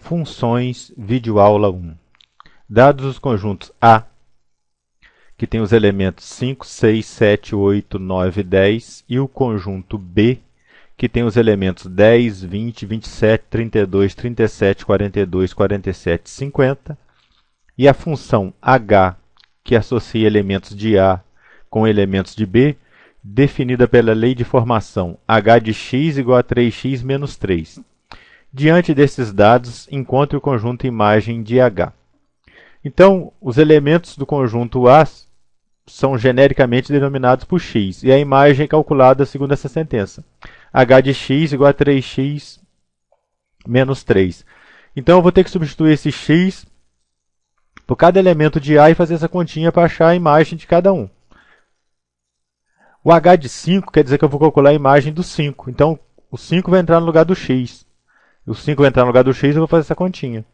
Funções, vídeo aula 1. Dados os conjuntos A, que tem os elementos 5, 6, 7, 8, 9, 10, e o conjunto B, que tem os elementos 10, 20, 27, 32, 37, 42, 47, 50, e a função H, que associa elementos de A com elementos de B, definida pela lei de formação h de x igual a 3x menos 3. Diante desses dados, encontre o conjunto imagem de H. Então, os elementos do conjunto A são genericamente denominados por x, e a imagem é calculada segundo essa sentença. H de x igual a 3x menos 3. Então, eu vou ter que substituir esse x por cada elemento de A e fazer essa continha para achar a imagem de cada um. O H de 5 quer dizer que eu vou calcular a imagem do 5. Então, o 5 vai entrar no lugar do x. O 5 vai entrar no lugar do x e eu vou fazer essa continha.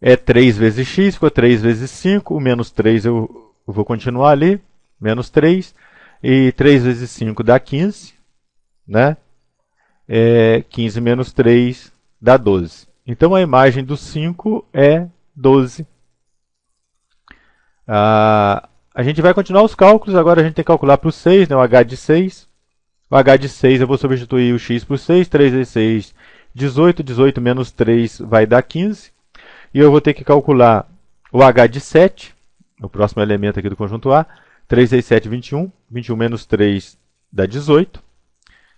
É 3 vezes x, ficou 3 vezes 5. O menos 3 eu vou continuar ali. Menos 3. E 3 vezes 5 dá 15. Né? 15 menos 3 dá 12. Então, a imagem do 5 é 12. A gente vai continuar os cálculos. Agora a gente tem que calcular para o 6, né? O H de 6. O H de 6 eu vou substituir o x por 6. 3 vezes 6, 18. 18 menos 3 vai dar 15. E eu vou ter que calcular o H de 7, o próximo elemento aqui do conjunto A. 3 vezes 7, 21. 21 menos 3 dá 18.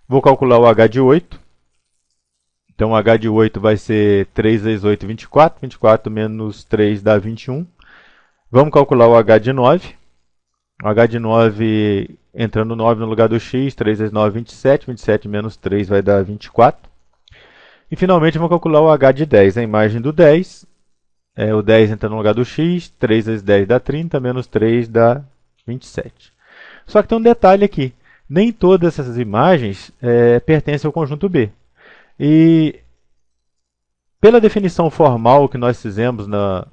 Vou calcular o H de 8. Então, o H de 8 vai ser 3 vezes 8, 24. 24 menos 3 dá 21. Vamos calcular o H de 9. O H de 9, entrando 9 no lugar do x, 3 vezes 9, 27. 27 menos 3 vai dar 24. E, finalmente, vamos calcular o H de 10. A imagem do 10, o 10 entra no lugar do x, 3 vezes 10 dá 30, menos 3 dá 27. Só que tem um detalhe aqui. Nem todas essas imagens pertencem ao conjunto B. E, pela definição formal que nós fizemos no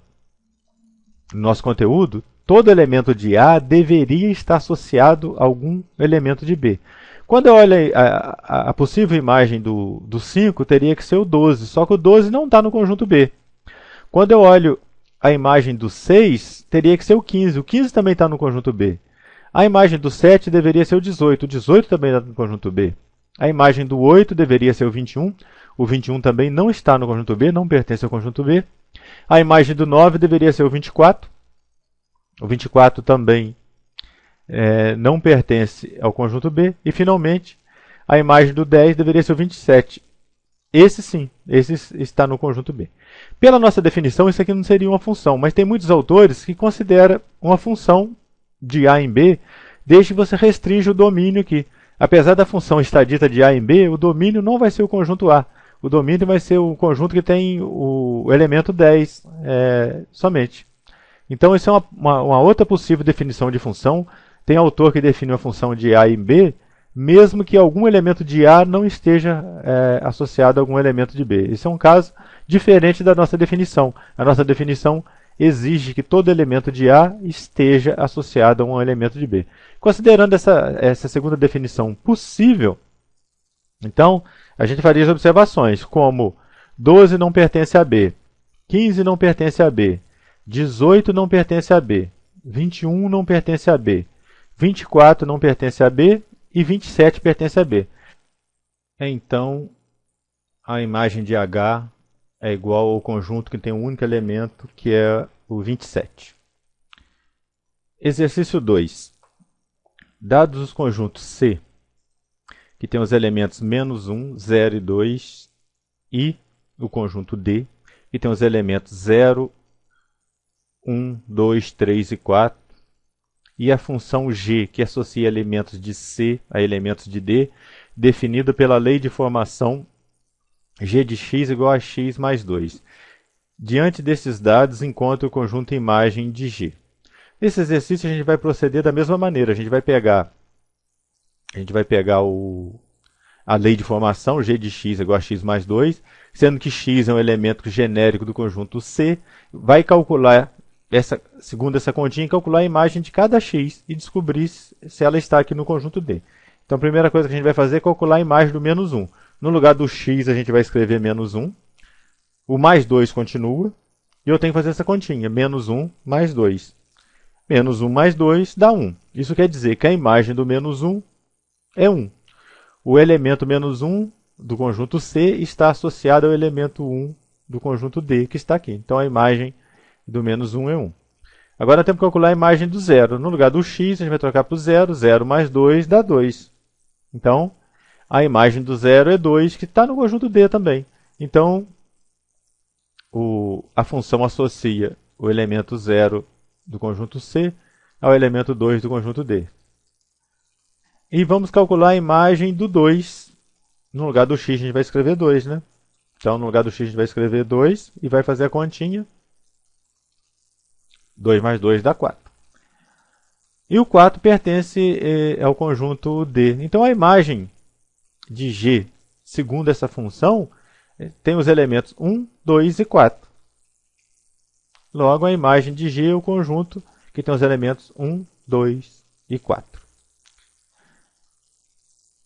nosso conteúdo, todo elemento de A deveria estar associado a algum elemento de B. Quando eu olho a possível imagem do 5, teria que ser o 12, só que o 12 não está no conjunto B. Quando eu olho a imagem do 6, teria que ser o 15. O 15 também está no conjunto B. A imagem do 7 deveria ser o 18. O 18 também está no conjunto B. A imagem do 8 deveria ser o 21. O 21 também não está no conjunto B, não pertence ao conjunto B. A imagem do 9 deveria ser o 24. O 24 também não pertence ao conjunto B. E, finalmente, a imagem do 10 deveria ser o 27. Esse sim, esse está no conjunto B. Pela nossa definição, isso aqui não seria uma função, mas tem muitos autores que consideram uma função de A em B, desde que você restringe o domínio aqui. Apesar da função estar dita de A em B, o domínio não vai ser o conjunto A. O domínio vai ser o conjunto que tem o elemento 10 somente. Então, isso é uma outra possível definição de função. Tem autor que define uma função de A em B, mesmo que algum elemento de A não esteja associado a algum elemento de B. Esse é um caso diferente da nossa definição. A nossa definição exige que todo elemento de A esteja associado a um elemento de B. Considerando essa segunda definição possível, então, a gente faria as observações, como 12 não pertence a B, 15 não pertence a B, 18 não pertence a B, 21 não pertence a B, 24 não pertence a B e 27 pertence a B. Então, a imagem de H é igual ao conjunto que tem um único elemento, que é o 27. Exercício 2. Dados os conjuntos C, que tem os elementos menos 1, 0 e 2, e o conjunto D, que tem os elementos 0, 1, 2, 3 e 4, e a função G, que associa elementos de C a elementos de D, definida pela lei de formação G de x igual a x mais 2. Diante desses dados, encontre o conjunto imagem de G. Nesse exercício, a gente vai proceder da mesma maneira. A gente vai pegar a lei de formação, G de x igual a x mais 2, sendo que x é um elemento genérico do conjunto C, vai calcular, segundo essa continha, calcular a imagem de cada x e descobrir se ela está aqui no conjunto D. Então, a primeira coisa que a gente vai fazer é calcular a imagem do menos 1. No lugar do x, a gente vai escrever menos 1. O mais 2 continua. E eu tenho que fazer essa continha. Menos 1 mais 2. Menos 1 mais 2 dá 1. Isso quer dizer que a imagem do menos 1 é 1. O elemento menos 1 do conjunto C está associado ao elemento 1 do conjunto D, que está aqui. Então, a imagem do menos 1 é 1. Agora, temos que calcular a imagem do zero. No lugar do x, a gente vai trocar para o zero. 0 mais 2 dá 2. Então, a imagem do zero é 2, que está no conjunto D também. Então, a função associa o elemento 0 do conjunto C ao elemento 2 do conjunto D. E vamos calcular a imagem do 2. No lugar do x, a gente vai escrever 2, né? Então, no lugar do x, a gente vai escrever 2 e vai fazer a continha. 2 mais 2 dá 4. E o 4 pertence ao conjunto D. Então, a imagem de G, segundo essa função, tem os elementos 1, 2 e 4. Logo, a imagem de G é o conjunto que tem os elementos 1, 2 e 4.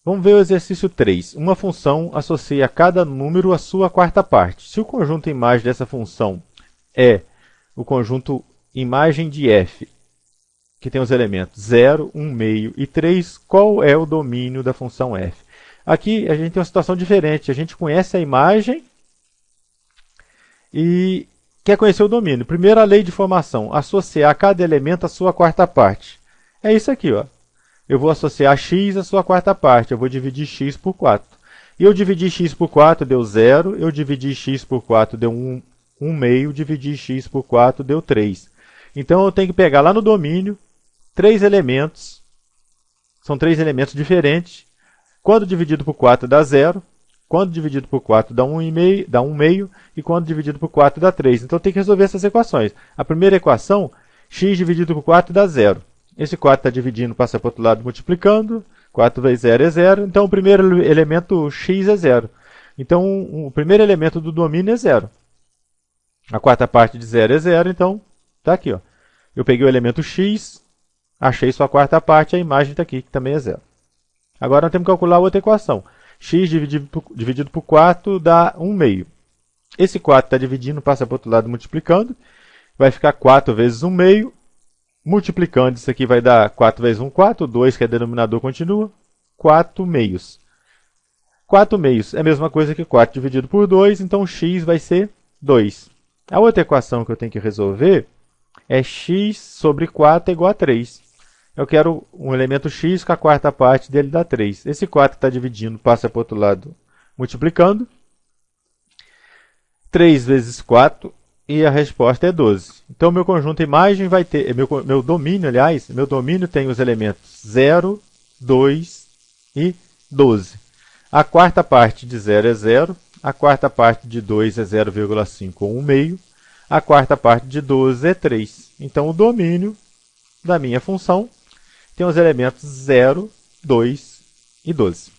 Vamos ver o exercício 3. Uma função associa a cada número a sua quarta parte. Se o conjunto imagem dessa função é o conjunto imagem de f, que tem os elementos 0, 1 meio e 3, qual é o domínio da função f? Aqui a gente tem uma situação diferente. A gente conhece a imagem e quer conhecer o domínio. Primeiro, a lei de formação. Associar cada elemento à sua quarta parte. É isso aqui, ó. Eu vou associar x à sua quarta parte. Eu vou dividir x por 4. E eu dividi x por 4 deu 0. Eu dividi x por 4 deu 1 meio. Dividir x por 4 deu 3. Então, eu tenho que pegar lá no domínio 3 elementos. São 3 elementos diferentes. Quando dividido por 4 dá 0. Quando dividido por 4 dá 1 meio. E quando dividido por 4 dá 3. Então, eu tenho que resolver essas equações. A primeira equação, x dividido por 4 dá 0. Esse 4 está dividindo, passa para o outro lado multiplicando. 4 vezes 0 é 0. Então, o primeiro elemento x é 0. Então, o primeiro elemento do domínio é 0. A quarta parte de 0 é 0. Então, está aqui, ó. Eu peguei o elemento x, achei sua quarta parte, a imagem está aqui, que também é 0. Agora, nós temos que calcular outra equação. X dividido por 4 dá 1 meio. Esse 4 está dividindo, passa para o outro lado multiplicando. Vai ficar 4 vezes 1 meio. Multiplicando, isso aqui vai dar 4 vezes 1, 4. 2, que é denominador, continua. 4 meios. 4 meios é a mesma coisa que 4 dividido por 2, então x vai ser 2. A outra equação que eu tenho que resolver é x sobre 4 é igual a 3. Eu quero um elemento x com a quarta parte dele dá 3. Esse 4 está dividindo, passa para o outro lado multiplicando. 3 vezes 4 e a resposta é 12. Então, meu conjunto imagem vai ter, meu domínio, aliás, meu domínio tem os elementos 0, 2 e 12. A quarta parte de 0 é 0, a quarta parte de 2 é 0,5 ou 1 meio, a quarta parte de 12 é 3. Então, o domínio da minha função tem os elementos 0, 2 e 12.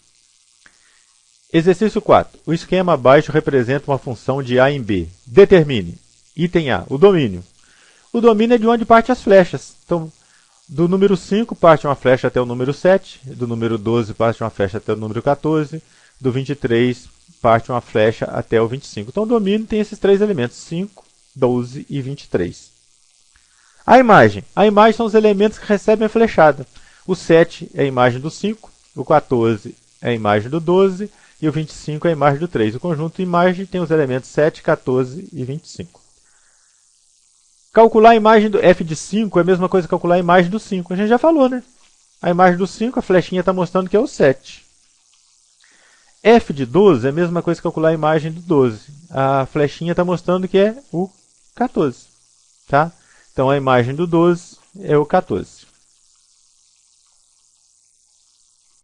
Exercício 4. O esquema abaixo representa uma função de A em B. Determine. Item A, o domínio. O domínio é de onde partem as flechas. Então, do número 5 parte uma flecha até o número 7, do número 12 parte uma flecha até o número 14, do 23 parte uma flecha até o 25. Então, o domínio tem esses três elementos, 5, 12 e 23. A imagem. A imagem são os elementos que recebem a flechada. O 7 é a imagem do 5, o 14 é a imagem do 12 e o 25 é a imagem do 3. O conjunto imagem tem os elementos 7, 14 e 25. Calcular a imagem do f de 5 é a mesma coisa que calcular a imagem do 5. A gente já falou, né? A imagem do 5, a flechinha está mostrando que é o 7. F de 12 é a mesma coisa que calcular a imagem do 12. A flechinha está mostrando que é o 14. Tá? Então, a imagem do 12 é o 14.